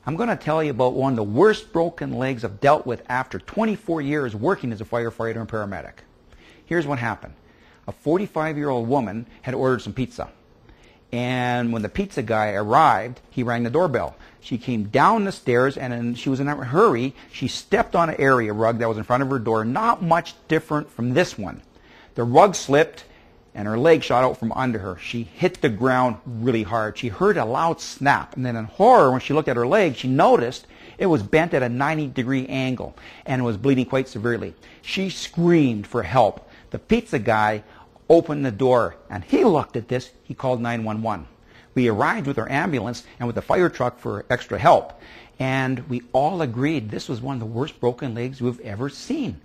I'm going to tell you about one of the worst broken legs I've dealt with after 24 years working as a firefighter and paramedic. Here's what happened. A 45-year-old woman had ordered some pizza. And when the pizza guy arrived, he rang the doorbell. She came down the stairs, and she was in a hurry. She stepped on an area rug that was in front of her door, not much different from this one. The rug slipped, and her leg shot out from under her. She hit the ground really hard. She heard a loud snap, and then in horror, when she looked at her leg, she noticed it was bent at a 90-degree angle and was bleeding quite severely. She screamed for help. The pizza guy opened the door, and he looked at this. He called 911. We arrived with our ambulance and with the fire truck for extra help, and we all agreed this was one of the worst broken legs we've ever seen.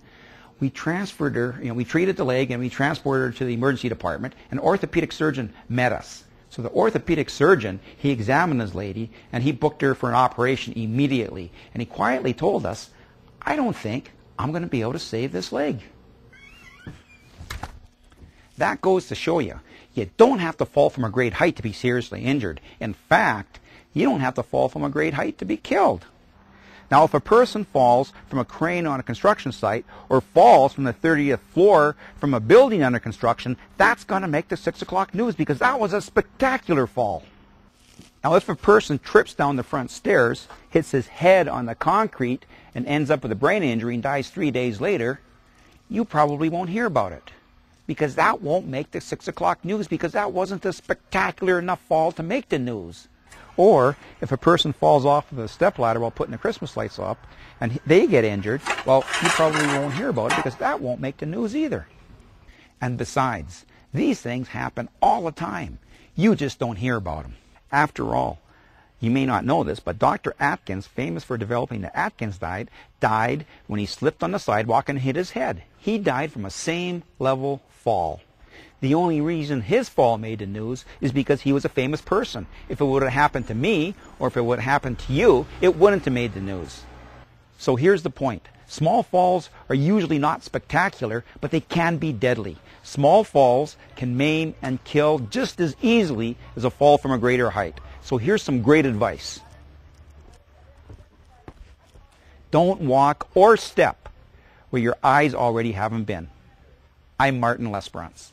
We transferred her, we treated the leg, and we transported her to the emergency department. An orthopedic surgeon met us. So the orthopedic surgeon, he examined this lady, and he booked her for an operation immediately. And he quietly told us, I don't think I'm going to be able to save this leg. That goes to show you, you don't have to fall from a great height to be seriously injured. In fact, you don't have to fall from a great height to be killed. Now, if a person falls from a crane on a construction site or falls from the 30th floor from a building under construction, that's going to make the 6 o'clock news because that was a spectacular fall. Now, if a person trips down the front stairs, hits his head on the concrete, and ends up with a brain injury and dies 3 days later, you probably won't hear about it because that won't make the 6 o'clock news because that wasn't a spectacular enough fall to make the news. Or if a person falls off of a stepladder while putting the Christmas lights up and they get injured, well, you probably won't hear about it because that won't make the news either. And besides, these things happen all the time. You just don't hear about them. After all, you may not know this, but Dr. Atkins, famous for developing the Atkins diet, died when he slipped on the sidewalk and hit his head. He died from a same level fall. The only reason his fall made the news is because he was a famous person. If it would have happened to me, or if it would have happened to you, it wouldn't have made the news. So here's the point. Small falls are usually not spectacular, but they can be deadly. Small falls can maim and kill just as easily as a fall from a greater height. So here's some great advice. Don't walk or step where your eyes already haven't been. I'm Martin Lesperance.